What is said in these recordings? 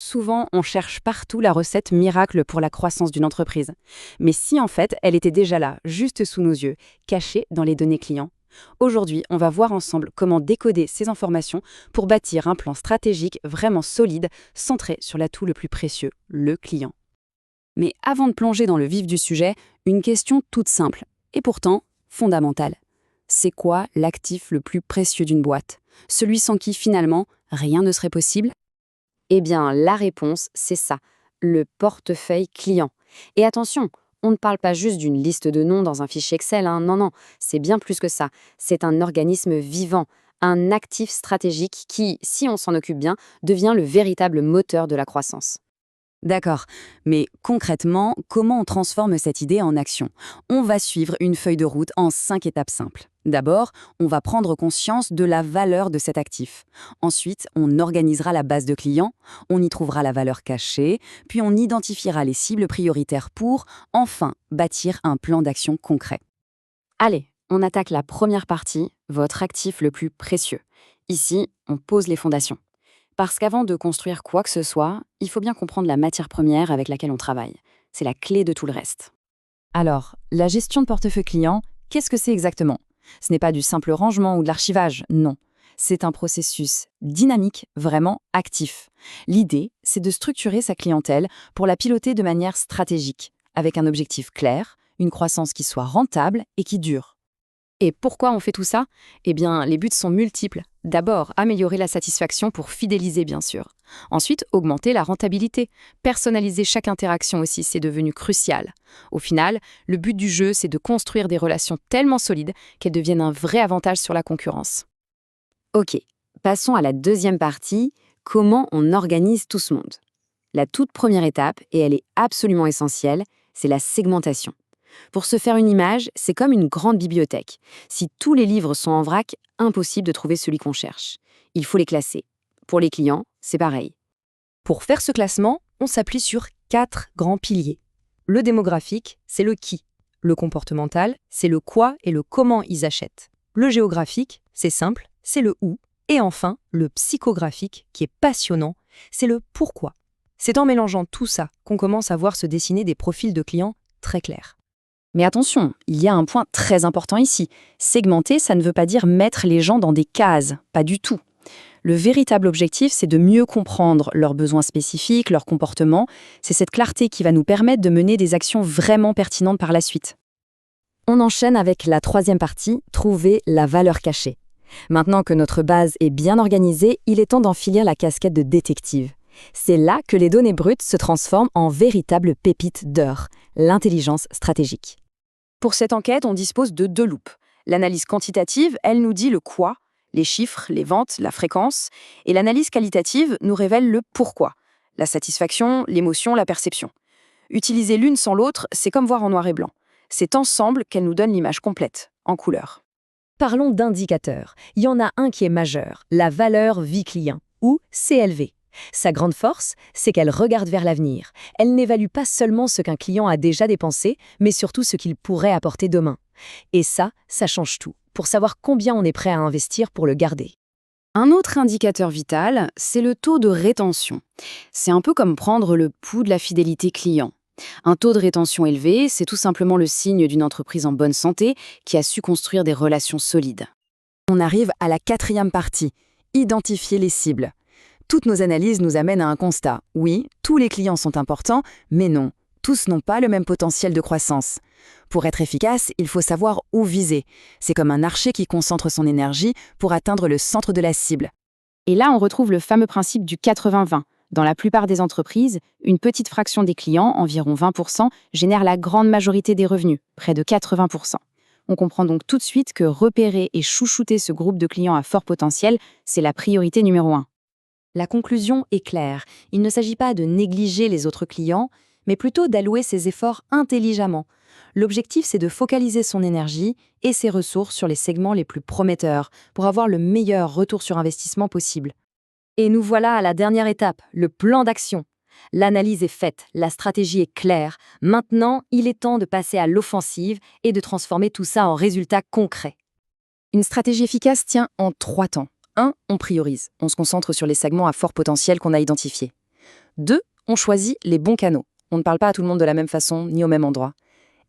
Souvent, on cherche partout la recette miracle pour la croissance d'une entreprise. Mais si en fait, elle était déjà là, juste sous nos yeux, cachée dans les données clients. Aujourd'hui, on va voir ensemble comment décoder ces informations pour bâtir un plan stratégique vraiment solide, centré sur l'atout le plus précieux, le client. Mais avant de plonger dans le vif du sujet, une question toute simple, et pourtant fondamentale. C'est quoi l'actif le plus précieux d'une boîte? Celui sans qui, finalement, rien ne serait possible? Eh bien, la réponse, c'est ça, le portefeuille client. Et attention, on ne parle pas juste d'une liste de noms dans un fichier Excel, hein. Non, non, c'est bien plus que ça. C'est un organisme vivant, un actif stratégique qui, si on s'en occupe bien, devient le véritable moteur de la croissance. D'accord, mais concrètement, comment on transforme cette idée en action? On va suivre une feuille de route en 5 étapes simples. D'abord, on va prendre conscience de la valeur de cet actif. Ensuite, on organisera la base de clients, on y trouvera la valeur cachée, puis on identifiera les cibles prioritaires pour, enfin, bâtir un plan d'action concret. Allez, on attaque la première partie, votre actif le plus précieux. Ici, on pose les fondations. Parce qu'avant de construire quoi que ce soit, il faut bien comprendre la matière première avec laquelle on travaille. C'est la clé de tout le reste. Alors, la gestion de portefeuille client, qu'est-ce que c'est exactement? Ce n'est pas du simple rangement ou de l'archivage, non. C'est un processus dynamique, vraiment actif. L'idée, c'est de structurer sa clientèle pour la piloter de manière stratégique, avec un objectif clair, une croissance qui soit rentable et qui dure. Et pourquoi on fait tout ça? Eh bien, les buts sont multiples. D'abord, améliorer la satisfaction pour fidéliser, bien sûr. Ensuite, augmenter la rentabilité. Personnaliser chaque interaction aussi, c'est devenu crucial. Au final, le but du jeu, c'est de construire des relations tellement solides qu'elles deviennent un vrai avantage sur la concurrence. Ok, passons à la deuxième partie, comment on organise tout ce monde. La toute première étape, et elle est absolument essentielle, c'est la segmentation. Pour se faire une image, c'est comme une grande bibliothèque. Si tous les livres sont en vrac, impossible de trouver celui qu'on cherche. Il faut les classer. Pour les clients, c'est pareil. Pour faire ce classement, on s'appuie sur 4 grands piliers. Le démographique, c'est le qui. Le comportemental, c'est le quoi et le comment ils achètent. Le géographique, c'est simple, c'est le où. Et enfin, le psychographique, qui est passionnant, c'est le pourquoi. C'est en mélangeant tout ça qu'on commence à voir se dessiner des profils de clients très clairs. Mais attention, il y a un point très important ici. Segmenter, ça ne veut pas dire mettre les gens dans des cases, pas du tout. Le véritable objectif, c'est de mieux comprendre leurs besoins spécifiques, leurs comportements. C'est cette clarté qui va nous permettre de mener des actions vraiment pertinentes par la suite. On enchaîne avec la troisième partie, trouver la valeur cachée. Maintenant que notre base est bien organisée, il est temps d'enfiler la casquette de détective. C'est là que les données brutes se transforment en véritables pépites d'or, l'intelligence stratégique. Pour cette enquête, on dispose de 2 loupes. L'analyse quantitative, elle nous dit le quoi, les chiffres, les ventes, la fréquence, et l'analyse qualitative nous révèle le pourquoi, la satisfaction, l'émotion, la perception. Utiliser l'une sans l'autre, c'est comme voir en noir et blanc. C'est ensemble qu'elle nous donne l'image complète, en couleur. Parlons d'indicateurs. Il y en a un qui est majeur, la valeur vie client, ou CLV. Sa grande force, c'est qu'elle regarde vers l'avenir. Elle n'évalue pas seulement ce qu'un client a déjà dépensé, mais surtout ce qu'il pourrait apporter demain. Et ça change tout, pour savoir combien on est prêt à investir pour le garder. Un autre indicateur vital, c'est le taux de rétention. C'est un peu comme prendre le pouls de la fidélité client. Un taux de rétention élevé, c'est tout simplement le signe d'une entreprise en bonne santé qui a su construire des relations solides. On arrive à la quatrième partie, identifier les cibles. Toutes nos analyses nous amènent à un constat. Oui, tous les clients sont importants, mais non, tous n'ont pas le même potentiel de croissance. Pour être efficace, il faut savoir où viser. C'est comme un archer qui concentre son énergie pour atteindre le centre de la cible. Et là, on retrouve le fameux principe du 80-20. Dans la plupart des entreprises, une petite fraction des clients, environ 20%, génère la grande majorité des revenus, près de 80%. On comprend donc tout de suite que repérer et chouchouter ce groupe de clients à fort potentiel, c'est la priorité numéro 1. La conclusion est claire. Il ne s'agit pas de négliger les autres clients, mais plutôt d'allouer ses efforts intelligemment. L'objectif, c'est de focaliser son énergie et ses ressources sur les segments les plus prometteurs pour avoir le meilleur retour sur investissement possible. Et nous voilà à la dernière étape, le plan d'action. L'analyse est faite, la stratégie est claire. Maintenant, il est temps de passer à l'offensive et de transformer tout ça en résultats concrets. Une stratégie efficace tient en 3 temps. 1. On priorise. On se concentre sur les segments à fort potentiel qu'on a identifiés. 2, on choisit les bons canaux. On ne parle pas à tout le monde de la même façon ni au même endroit.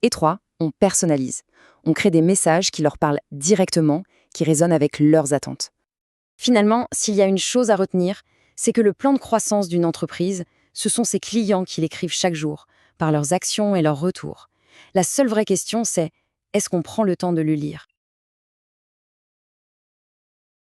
Et 3, on personnalise. On crée des messages qui leur parlent directement, qui résonnent avec leurs attentes. Finalement, s'il y a une chose à retenir, c'est que le plan de croissance d'une entreprise, ce sont ses clients qui l'écrivent chaque jour, par leurs actions et leurs retours. La seule vraie question, c'est: est-ce qu'on prend le temps de le lire?